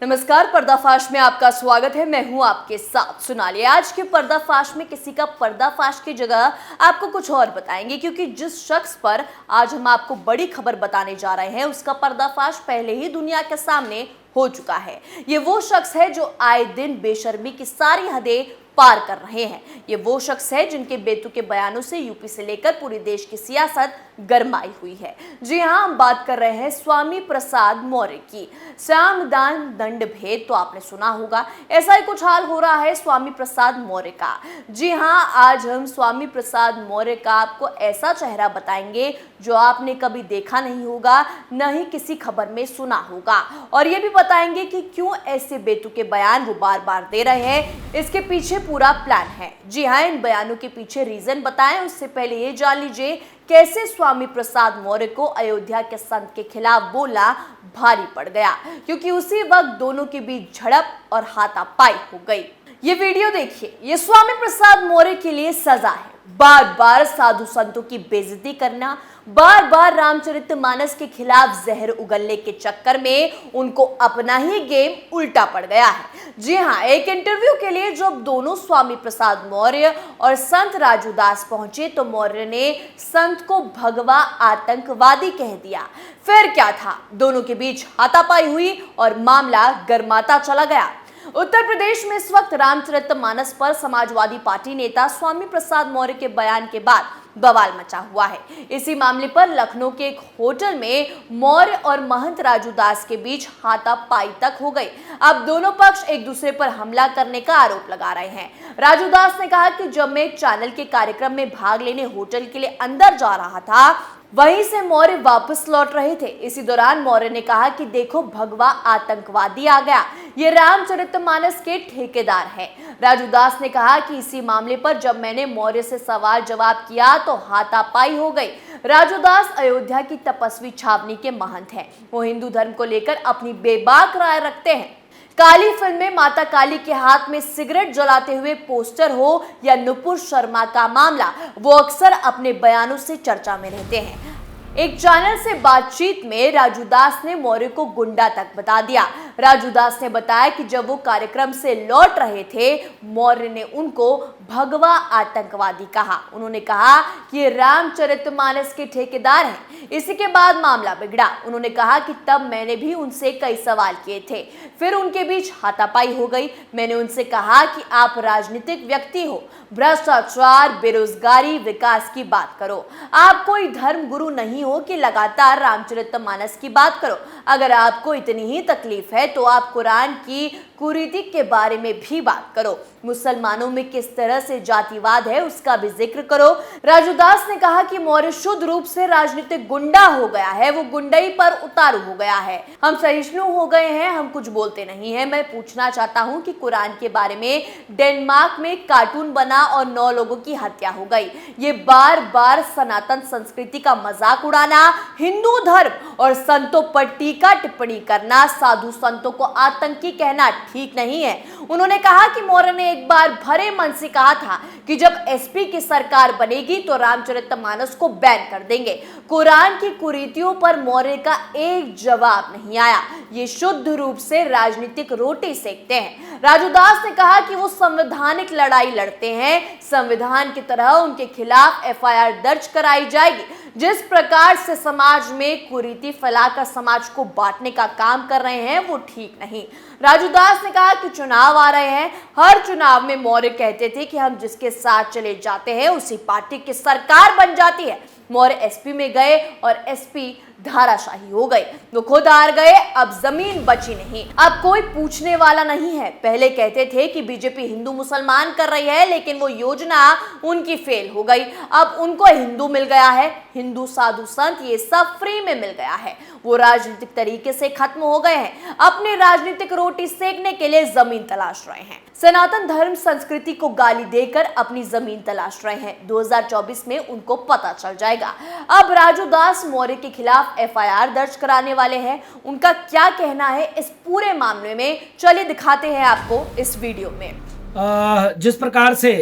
नमस्कार, पर्दाफाश में आपका स्वागत है। मैं हूं आपके साथ सोनाली। आज के पर्दाफाश में किसी का पर्दाफाश की जगह आपको कुछ और बताएंगे, क्योंकि जिस शख्स पर आज हम आपको बड़ी खबर बताने जा रहे हैं उसका पर्दाफाश पहले ही दुनिया के सामने हो चुका है। ये वो शख्स है जो आए दिन बेशर्मी की सारी हदें पार कर रहे हैं। ये वो शख्स है जिनके बेतुके बयानों से यूपी से लेकर पूरे देश की सियासत गरमाई हुई है। जी हां, हम बात कर रहे हैं स्वामी प्रसाद मौर्य की। साम दान दंड भेद तो आपने सुना होगा, ऐसा ही कुछ हाल हो रहा है स्वामी प्रसाद मौर्य का। जी हां, आज हम स्वामी प्रसाद मौर्य का आपको ऐसा चेहरा बताएंगे जो आपने कभी देखा नहीं होगा, न ही किसी खबर में सुना होगा, और ये भी बताएंगे कि क्यों ऐसे बेतुके बयान वो बार बार दे रहे हैं। इसके पीछे पूरा प्लान है। जी हाँ, इन बयानों के पीछे रीजन बताएं उससे पहले ये जान लीजिए कैसे स्वामी प्रसाद मौर्य को अयोध्या के संत के खिलाफ बोलना भारी पड़ गया, क्योंकि उसी वक्त दोनों के बीच झड़प और हाथापाई हो गई। ये वीडियो देखिए। ये स्वामी प्रसाद मौर्य के लिए सजा है। बार बार साधु संतों की बेइज्जती करना, बार बार रामचरितमानस के खिलाफ जहर उगलने के चक्कर में उनको अपना ही गेम उल्टा पड़ गया है। जी हाँ, एक इंटरव्यू के लिए जब दोनों स्वामी प्रसाद मौर्य और संत राजू दास पहुंचे तो मौर्य ने संत को भगवा आतंकवादी कह दिया। फिर क्या था, दोनों के बीच हाथापाई हुई और मामला गर्माता चला गया। उत्तर प्रदेश में इस वक्त रामचरितमानस पर समाजवादी पार्टी नेता स्वामी प्रसाद मौर्य के बयान के बाद बवाल मचा हुआ है। इसी मामले पर लखनऊ के एक होटल में मौर्य और महंत राजू दास के बीच हाथापाई तक हो गई। अब दोनों पक्ष एक दूसरे पर हमला करने का आरोप लगा रहे हैं। राजू दास ने कहा कि जब मैं एक चैनल के कार्यक्रम में भाग लेने होटल के लिए अंदर जा रहा था, वहीं से मौर्य वापस लौट रहे थे। इसी दौरान मौर्य ने कहा कि देखो, भगवा आतंकवादी आ गया, ये रामचरितमानस के ठेकेदार हैं। राजू दास ने कहा कि इसी मामले पर जब मैंने मौर्य से सवाल जवाब किया तो हाथापाई हो गई। राजू दास अयोध्या की तपस्वी छावनी के महंत हैं। वो हिंदू धर्म को लेकर अपनी बेबाक राय रखते हैं। काली फिल्म में माता काली के हाथ में सिगरेट जलाते हुए पोस्टर हो या नुपुर शर्मा का मामला, वो अक्सर अपने बयानों से चर्चा में रहते हैं। एक चैनल से बातचीत में राजू दास ने मौर्य को गुंडा तक बता दिया। राजू दास ने बताया कि जब वो कार्यक्रम से लौट रहे थे, मौर्य ने उनको भगवा आतंकवादी कहा। उन्होंने कहा कि ये रामचरितमानस के ठेकेदार हैं। इसी के बाद मामला बिगड़ा। उन्होंने कहा कि तब मैंने भी उनसे कई सवाल किए थे, फिर उनके बीच हाथापाई हो गई। मैंने उनसे कहा कि आप राजनीतिक व्यक्ति हो, भ्रष्टाचार, बेरोजगारी, विकास की बात करो। आप कोई धर्म गुरु नहीं हो कि लगातार रामचरितमानस की बात करो। अगर आपको इतनी ही तकलीफ है तो आप कुरान की कुरीति के बारे में भी बात करो। मुसलमानों में किस तरह से जातिवाद है उसका भी जिक्र करो। राजू दास ने कहा कि मौर्य शुद्ध रूप से राजनीतिक गुंडा हो गया है, वो गुंडई पर उतारू हो गया है। हम सहिष्णु हो गए हैं, हम कुछ बोलते नहीं है। मैं पूछना चाहता हूं कि कुरान के बारे में डेनमार्क में कार्टून बना और 9 लोगों की हत्या हो गई। ये बार बार सनातन संस्कृति का मजाक उड़ाना, हिंदू धर्म और संतों पर टीका टिप्पणी करना, साधु संतों को आतंकी कहना ठीक नहीं है। उन्होंने कहा कि मौर्य ने एक बार भरे मन से कहा था कि जब एसपी की सरकार बनेगी तो रामचरितमानस को बैन कर देंगे। कुरान की कुरीतियों पर मौर्य का एक जवाब नहीं आया। ये शुद्ध रूप से राजनीतिक रोटी सेकते हैं। राजू दास ने कहा कि वो संवैधानिक लड़ाई लड़ते हैं। संविधान की तरह उनके खिलाफ एफआईआर दर्ज कराई जाएगी। जिस प्रकार से समाज में कुरीति फैलाकर समाज को बांटने का काम कर रहे हैं वो ठीक नहीं। राजू दास ने कहा कि चुनाव आ रहे हैं। हर चुनाव में मौर्य कहते थे कि हम जिसके साथ चले जाते हैं उसी पार्टी की सरकार बन जाती है। मौर्य एसपी में गए और एसपी धाराशाही हो गए, वो खुद हार गए। अब जमीन बची नहीं, अब कोई पूछने वाला नहीं है। पहले कहते थे कि बीजेपी हिंदू मुसलमान कर रही है, लेकिन वो योजना उनकी फेल हो गई। अब उनको हिंदू मिल गया है, हिंदू साधु संत ये सब फ्री में मिल गया है। वो राजनीतिक तरीके से खत्म हो गए हैं, अपनी राजनीतिक रोटी सेकने के लिए जमीन तलाश रहे हैं। सनातन धर्म संस्कृति को गाली देकर अपनी जमीन तलाश रहे हैं। 2024 में उनको पता चल जाएगा। अब राजू दास मौर्य के खिलाफ एफआईआर दर्ज कराने वाले हैं। उनका क्या कहना है इस पूरे मामले में, चलिए दिखाते हैं आपको इस वीडियो में। जिस प्रकार से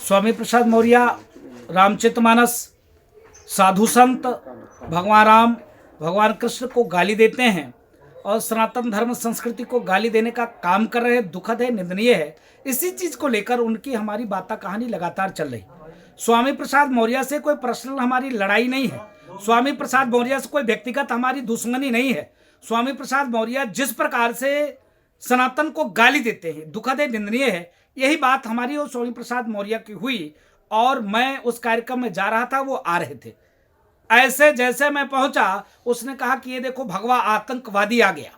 स्वामी प्रसाद मौर्य रामचरितमानस, साधु संत, भगवान राम, भगवान कृष्ण को गाली देते हैं और सनातन धर्म संस्कृति को गाली देने का काम कर रहे हैं, दुखद है, निंदनीय है। इसी चीज को लेकर उनकी हमारी बाता कहानी लगातार चल रही। स्वामी प्रसाद मौर्य से कोई पर्सनल हमारी लड़ाई नहीं है, स्वामी प्रसाद मौर्य से कोई व्यक्तिगत हमारी दुश्मनी नहीं है। स्वामी प्रसाद मौर्य जिस प्रकार से सनातन को गाली देते हैं, दुखद है, निंदनीय है। यही बात हमारी और स्वामी प्रसाद मौर्य की हुई और मैं उस कार्यक्रम में जा रहा था, वो आ रहे थे। ऐसे जैसे मैं पहुंचा, उसने कहा कि ये देखो भगवा आतंकवादी आ गया।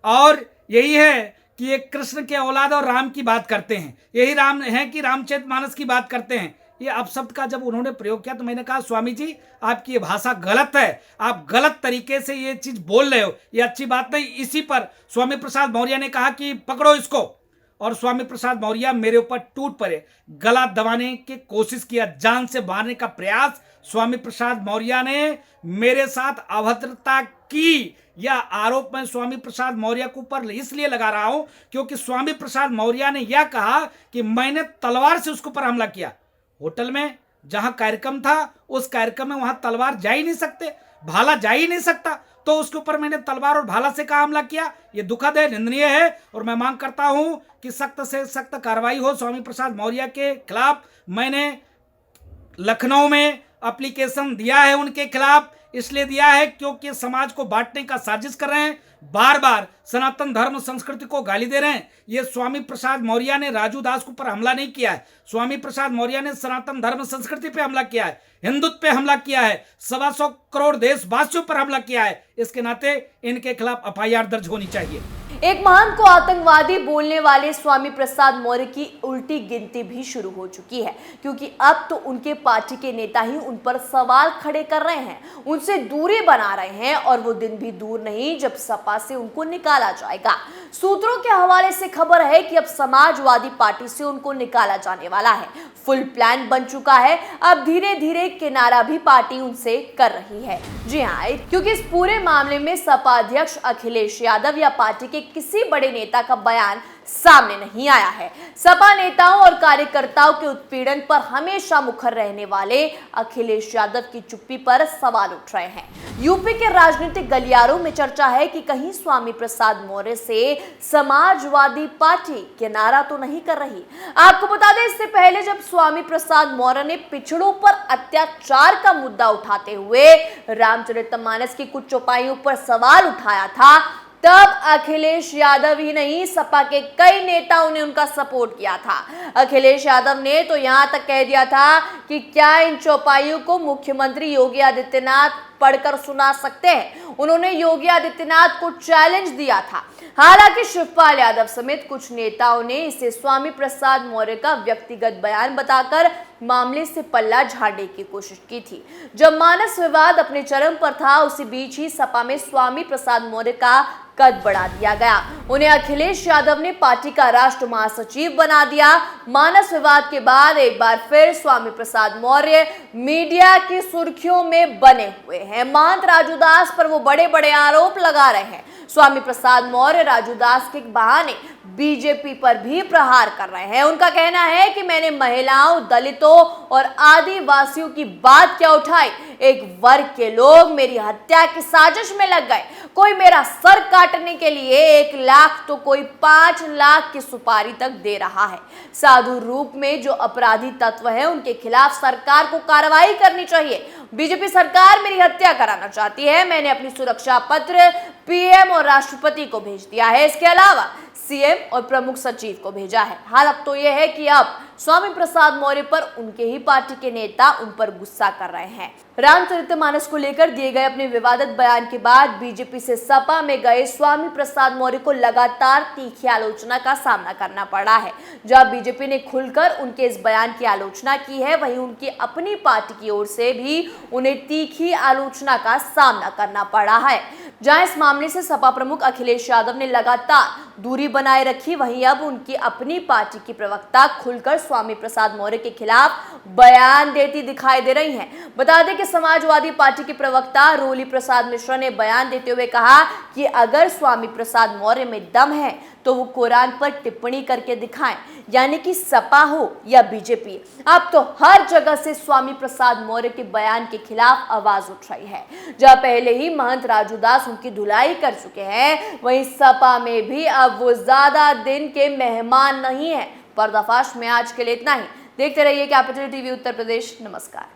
और यही है कि ये कृष्ण के औलाद और राम की बात करते हैं, यही राम है कि रामचरितमानस की बात करते हैं। ये अपशब्द का जब उन्होंने प्रयोग किया तो मैंने कहा स्वामी जी आपकी ये भाषा गलत है, आप गलत तरीके से ये चीज बोल रहे हो, ये अच्छी बात नहीं। इसी पर स्वामी प्रसाद मौर्य ने कहा कि पकड़ो इसको, और स्वामी प्रसाद मौर्य मेरे ऊपर टूट पड़े, गला दबाने की कोशिश किया, जान से मारने का प्रयास स्वामी प्रसाद मौर्य ने मेरे साथ अभद्रता की। यह आरोप मैं स्वामी प्रसाद मौर्य के ऊपर इसलिए लगा रहा हूं क्योंकि स्वामी प्रसाद मौर्य ने यह कहा कि मैंने तलवार से उसके ऊपर हमला किया। होटल में जहां कार्यक्रम था, उस कार्यक्रम में वहां तलवार जा ही नहीं सकते, भाला जा ही नहीं सकता, तो उसके ऊपर मैंने तलवार और भाला से कहा हमला किया। ये दुखद है, निंदनीय है और मैं मांग करता हूं कि सख्त से सख्त कार्रवाई हो स्वामी प्रसाद मौर्य के खिलाफ। मैंने लखनऊ में एप्लीकेशन दिया है उनके खिलाफ, इसलिए दिया है क्योंकि समाज को बांटने का साजिश कर रहे हैं, बार बार सनातन धर्म संस्कृति को गाली दे रहे हैं। ये स्वामी प्रसाद मौर्य ने राजू दास के ऊपर हमला नहीं किया है, स्वामी प्रसाद मौर्य ने सनातन धर्म संस्कृति पे हमला किया है, हिंदुत्व पे हमला किया है, 125 करोड़ देशवासियों पर हमला किया है। इसके नाते इनके खिलाफ एफआईआर दर्ज होनी चाहिए। एक महान को आतंकवादी बोलने वाले स्वामी प्रसाद मौर्य की उल्टी गिनती भी शुरू हो चुकी है, क्योंकि अब तो उनके पार्टी के नेता ही उन पर सवाल खड़े कर रहे हैं, उनसे दूरी बना रहे हैं और वो दिन भी दूर नहीं जब सपा से उनको निकाला जाएगा। सूत्रों के हवाले से खबर है कि अब समाजवादी पार्टी से उनको निकाला जाने वाला है, फुल प्लान बन चुका है। अब धीरे धीरे किनारा भी पार्टी उनसे कर रही है। जी हाँ, क्योंकि इस पूरे मामले में सपा अध्यक्ष अखिलेश यादव या पार्टी के किसी बड़े नेता का बयान सामने नहीं आया है। सपा नेताओं और कार्यकर्ताओं के उत्पीड़न पर हमेशा मुखर रहने वाले अखिलेश यादव की चुप्पी पर सवाल उठ रहे हैं। यूपी के राजनीतिक गलियारों में चर्चा है कि कहीं स्वामी प्रसाद मौर्य से समाजवादी पार्टी किनारा तो नहीं कर रही। आपको बता दें, इससे पहले जब स्वामी प्रसाद मौर्य ने पिछड़ों पर अत्याचार का मुद्दा उठाते हुए रामचरितमानस की कुछ चौपाइयों पर सवाल उठाया था, तब अखिलेश यादव ही नहीं, सपा के कई नेताओं ने उनका सपोर्ट किया था। अखिलेश यादव ने तो यहां तक कह दिया था कि क्या इन चौपाइयों को मुख्यमंत्री योगी आदित्यनाथ पढ़कर सुना सकते हैं। उन्होंने योगी आदित्यनाथ को चैलेंज दिया था। हालांकि शिवपाल यादव समेत कुछ नेताओं ने इसे स्वामी प्रसाद मौर्य का व्यक्तिगत बयान बताकर मामले से पल्ला झाड़ने की कोशिश की थी। जब मानस विवाद अपने चरम पर था, उसी बीच ही सपा में स्वामी प्रसाद मौर्य का कद बढ़ा दिया गया। उन्हें अखिलेश यादव ने पार्टी का राष्ट्र महासचिव बना दिया। मानस विवाद के बाद एक बार फिर स्वामी प्रसाद मौर्य मीडिया की सुर्खियों में बने हुए हैं। महंत राजू दास पर वो बड़े बड़े आरोप लगा रहे हैं। स्वामी प्रसाद मौर्य राजू दास के बहाने बीजेपी पर भी प्रहार कर रहे हैं। उनका कहना है कि मैंने महिलाओं, दलितों और आदिवासियों की बात क्या उठाई, एक वर्ग के लोग मेरी हत्या की साजिश में लग गए। कोई मेरा सर काटने के लिए 1 लाख तो कोई 5 लाख की सुपारी तक दे रहा है। साधु रूप में जो अपराधी तत्व है, उनके खिलाफ सरकार को कार्रवाई करनी चाहिए। बीजेपी सरकार मेरी हत्या कराना चाहती है। मैंने अपनी सुरक्षा पत्र पीएम और राष्ट्रपति को भेज दिया है। इसके अलावा सीएम और प्रमुख सचिव को भेजा है। हालत तो यह है कि अब स्वामी प्रसाद मौर्य पर उनके ही पार्टी के नेता उन पर गुस्सा कर रहे हैं। रामचरितमानस को लेकर दिए गए अपने विवादित बयान के बाद बीजेपी से सपा में गए स्वामी प्रसाद मौर्य को लगातार तीखी आलोचना का सामना करना पड़ा है। जब बीजेपी ने खुलकर उनके इस बयान की आलोचना की है, वहीं उनकी अपनी पार्टी की ओर से भी उन्हें तीखी आलोचना का सामना करना पड़ा है। जहां इस मामले से सपा प्रमुख अखिलेश यादव ने लगातार दूरी बनाए रखी, वहीं अब उनकी अपनी पार्टी की प्रवक्ता खुलकर स्वामी प्रसाद मौर्य के खिलाफ बयान देती दिखाई दे रही हैं। बता दें कि समाजवादी पार्टी की प्रवक्ता रोली प्रसाद मिश्रा ने बयान देते हुए कहा कि अगर स्वामी प्रसाद मौर्य में दम है तो वो कुरान पर टिप्पणी करके दिखाएं, यानी कि सपा हो या बीजेपी। अब तो हर जगह से स्वामी प्रसाद मौर्य के बयान के खिलाफ आवाज उठ रही है। जहां पहले ही महंत राजू दास उनकी धुलाई कर चुके हैं, वहीं सपा में भी अब वो ज्यादा दिन के मेहमान नहीं है। पर्दाफाश में आज के लिए इतना ही। देखते रहिए कैपिटल टीवी उत्तर प्रदेश। नमस्कार।